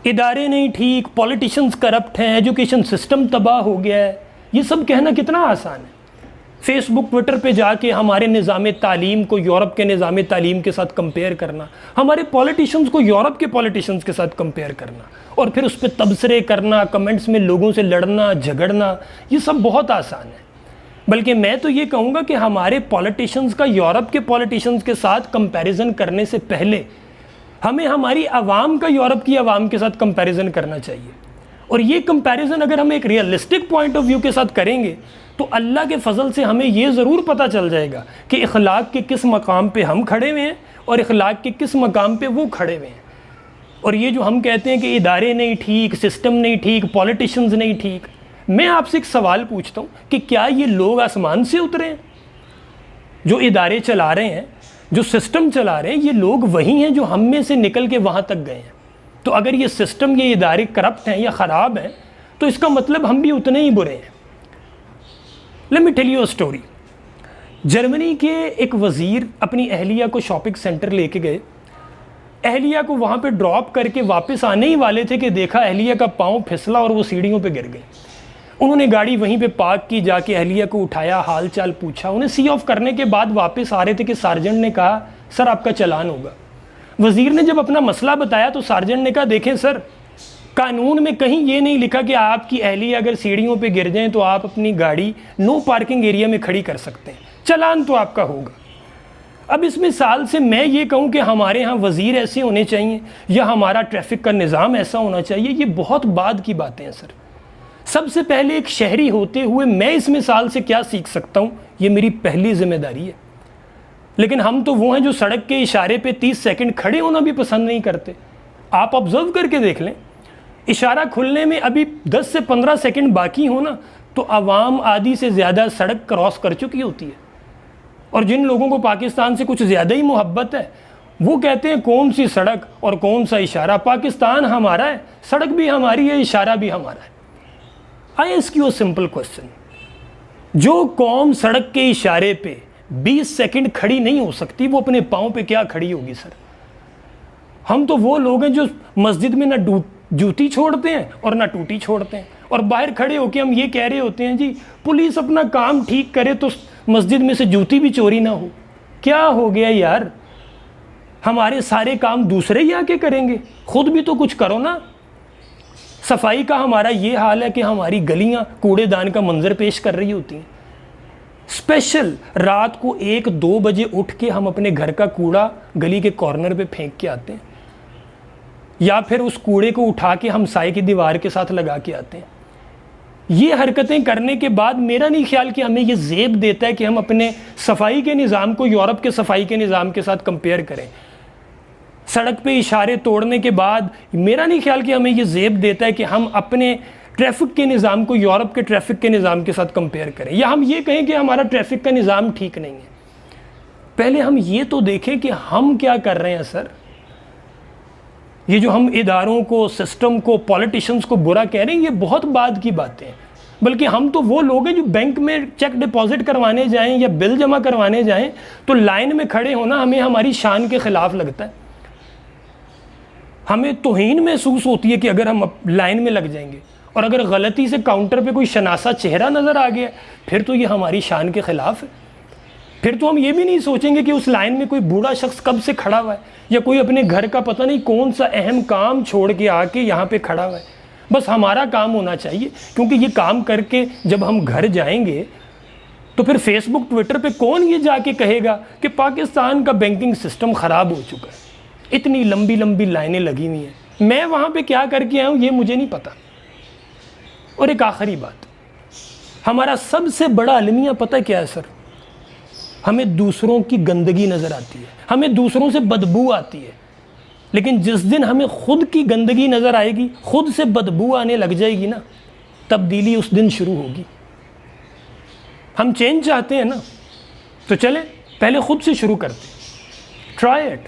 ادارے نہیں ٹھیک، پولیٹیشنز کرپٹ ہیں، ایجوکیشن سسٹم تباہ ہو گیا ہے، یہ سب کہنا کتنا آسان ہے۔ فیس بک ٹویٹر پہ جا کے ہمارے نظام تعلیم کو یورپ کے نظام تعلیم کے ساتھ کمپیئر کرنا، ہمارے پولیٹیشنز کو یورپ کے پولیٹیشنز کے ساتھ کمپیئر کرنا، اور پھر اس پہ تبصرے کرنا، کمنٹس میں لوگوں سے لڑنا جھگڑنا، یہ سب بہت آسان ہے۔ بلکہ میں تو یہ کہوں گا کہ ہمارے پولیٹیشنز کا یورپ کے پولیٹیشنز کے ساتھ کمپیریزن کرنے سے پہلے ہمیں ہماری عوام کا یورپ کی عوام کے ساتھ کمپیریزن کرنا چاہیے، اور یہ کمپیریزن اگر ہم ایک ریئلسٹک پوائنٹ آف ویو کے ساتھ کریں گے تو اللہ کے فضل سے ہمیں یہ ضرور پتہ چل جائے گا کہ اخلاق کے کس مقام پہ ہم کھڑے ہوئے ہیں اور اخلاق کے کس مقام پہ وہ کھڑے ہوئے ہیں۔ اور یہ جو ہم کہتے ہیں کہ ادارے نہیں ٹھیک، سسٹم نہیں ٹھیک، پولیٹیشنز نہیں ٹھیک، میں آپ سے ایک سوال پوچھتا ہوں کہ کیا یہ لوگ آسمان سے اترے ہیں؟ جو ادارے چلا رہے ہیں، جو سسٹم چلا رہے ہیں، یہ لوگ وہی ہیں جو ہم میں سے نکل کے وہاں تک گئے ہیں۔ تو اگر یہ سسٹم، یہ ادارے کرپٹ ہیں یا خراب ہیں تو اس کا مطلب ہم بھی اتنے ہی برے ہیں۔ Let me tell you a story۔ Germany کے ایک وزیر اپنی اہلیہ کو شاپنگ سینٹر لے کے گئے، اہلیہ کو وہاں پہ ڈراپ کر کے واپس آنے ہی والے تھے کہ دیکھا اہلیہ کا پاؤں پھسلا اور وہ سیڑھیوں پہ گر گئے۔ انہوں نے گاڑی وہیں پہ پارک کی، جا کے اہلیہ کو اٹھایا، حال چال پوچھا، انہیں سی آف کرنے کے بعد واپس آ رہے تھے کہ سارجنٹ نے کہا سر آپ کا چلان ہوگا۔ وزیر نے جب اپنا مسئلہ بتایا تو سارجنٹ نے کہا دیکھیں سر، قانون میں کہیں یہ نہیں لکھا کہ آپ کی اہلیہ اگر سیڑھیوں پہ گر جائیں تو آپ اپنی گاڑی نو پارکنگ ایریا میں کھڑی کر سکتے ہیں، چلان تو آپ کا ہوگا۔ اب اس مثال سے میں یہ کہوں کہ ہمارے ہاں وزیر ایسے ہونے چاہیے یا ہمارا ٹریفک کا نظام ایسا ہونا چاہیے، یہ بہت بعد کی باتیں ہیں سر۔ سب سے پہلے ایک شہری ہوتے ہوئے میں اس مثال سے کیا سیکھ سکتا ہوں، یہ میری پہلی ذمہ داری ہے۔ لیکن ہم تو وہ ہیں جو سڑک کے اشارے پہ 30 سیکنڈ کھڑے ہونا بھی پسند نہیں کرتے۔ آپ آبزرو کر کے دیکھ لیں، اشارہ کھلنے میں ابھی 10 سے 15 سیکنڈ باقی ہونا تو عوام آدھی سے زیادہ سڑک کراس کر چکی ہوتی ہے، اور جن لوگوں کو پاکستان سے کچھ زیادہ ہی محبت ہے وہ کہتے ہیں کون سی سڑک اور کون سا اشارہ، پاکستان ہمارا ہے، سڑک بھی ہماری ہے، اشارہ بھی ہمارا ہے۔ I ask you a simple question، جو قوم سڑک کے اشارے پہ 20 سیکنڈ کھڑی نہیں ہو سکتی وہ اپنے پاؤں پہ کیا کھڑی ہوگی سر؟ ہم تو وہ لوگ ہیں جو مسجد میں نہ جوتی چھوڑتے ہیں اور نہ ٹوٹی چھوڑتے ہیں، اور باہر کھڑے ہو کے ہم یہ کہہ رہے ہوتے ہیں جی پولیس اپنا کام ٹھیک کرے تو مسجد میں سے جوتی بھی چوری نہ ہو۔ کیا ہو گیا یار؟ ہمارے سارے کام دوسرے ہی آ کے کریں گے، خود بھی تو کچھ کرو نا۔ صفائی کا ہمارا یہ حال ہے کہ ہماری گلیاں کوڑے دان کا منظر پیش کر رہی ہوتی ہیں۔ اسپیشل رات کو 1-2 بجے اٹھ کے ہم اپنے گھر کا کوڑا گلی کے کارنر پہ پھینک کے آتے ہیں، یا پھر اس کوڑے کو اٹھا کے ہم سائے کی دیوار کے ساتھ لگا کے آتے ہیں۔ یہ حرکتیں کرنے کے بعد میرا نہیں خیال کہ ہمیں یہ زیب دیتا ہے کہ ہم اپنے صفائی کے نظام کو یورپ کے صفائی کے نظام کے ساتھ کمپیئر کریں۔ سڑک پہ اشارے توڑنے کے بعد میرا نہیں خیال کہ ہمیں یہ زیب دیتا ہے کہ ہم اپنے ٹریفک کے نظام کو یورپ کے ٹریفک کے نظام کے ساتھ کمپیئر کریں، یا ہم یہ کہیں کہ ہمارا ٹریفک کا نظام ٹھیک نہیں ہے۔ پہلے ہم یہ تو دیکھیں کہ ہم کیا کر رہے ہیں سر۔ یہ جو ہم اداروں کو، سسٹم کو، پولیٹیشنز کو برا کہہ رہے ہیں، یہ بہت بعد کی باتیں ہیں۔ بلکہ ہم تو وہ لوگ ہیں جو بینک میں چیک ڈپازٹ کروانے جائیں یا بل جمع کروانے جائیں تو لائن میں کھڑے ہونا ہمیں ہماری شان کے خلاف لگتا ہے۔ ہمیں توہین محسوس ہوتی ہے کہ اگر ہم لائن میں لگ جائیں گے، اور اگر غلطی سے کاؤنٹر پہ کوئی شناسا چہرہ نظر آ گیا پھر تو یہ ہماری شان کے خلاف ہے۔ پھر تو ہم یہ بھی نہیں سوچیں گے کہ اس لائن میں کوئی بوڑھا شخص کب سے کھڑا ہوا ہے، یا کوئی اپنے گھر کا پتہ نہیں کون سا اہم کام چھوڑ کے آ کے یہاں پہ کھڑا ہوا ہے۔ بس ہمارا کام ہونا چاہیے، کیونکہ یہ کام کر کے جب ہم گھر جائیں گے تو پھر فیس بک ٹویٹر پہ کون یہ جا کے کہے گا کہ پاکستان کا بینکنگ سسٹم خراب ہو چکا ہے، اتنی لمبی لمبی لائنیں لگی ہوئی ہیں، میں وہاں پہ کیا کر کے آیا ہوں یہ مجھے نہیں پتا۔ اور ایک آخری بات، ہمارا سب سے بڑا المیہ پتہ کیا ہے سر؟ ہمیں دوسروں کی گندگی نظر آتی ہے، ہمیں دوسروں سے بدبو آتی ہے، لیکن جس دن ہمیں خود کی گندگی نظر آئے گی، خود سے بدبو آنے لگ جائے گی نا، تبدیلی اس دن شروع ہوگی۔ ہم چینج چاہتے ہیں نا، تو چلیں پہلے خود سے شروع کرتے ہیں۔ Try it.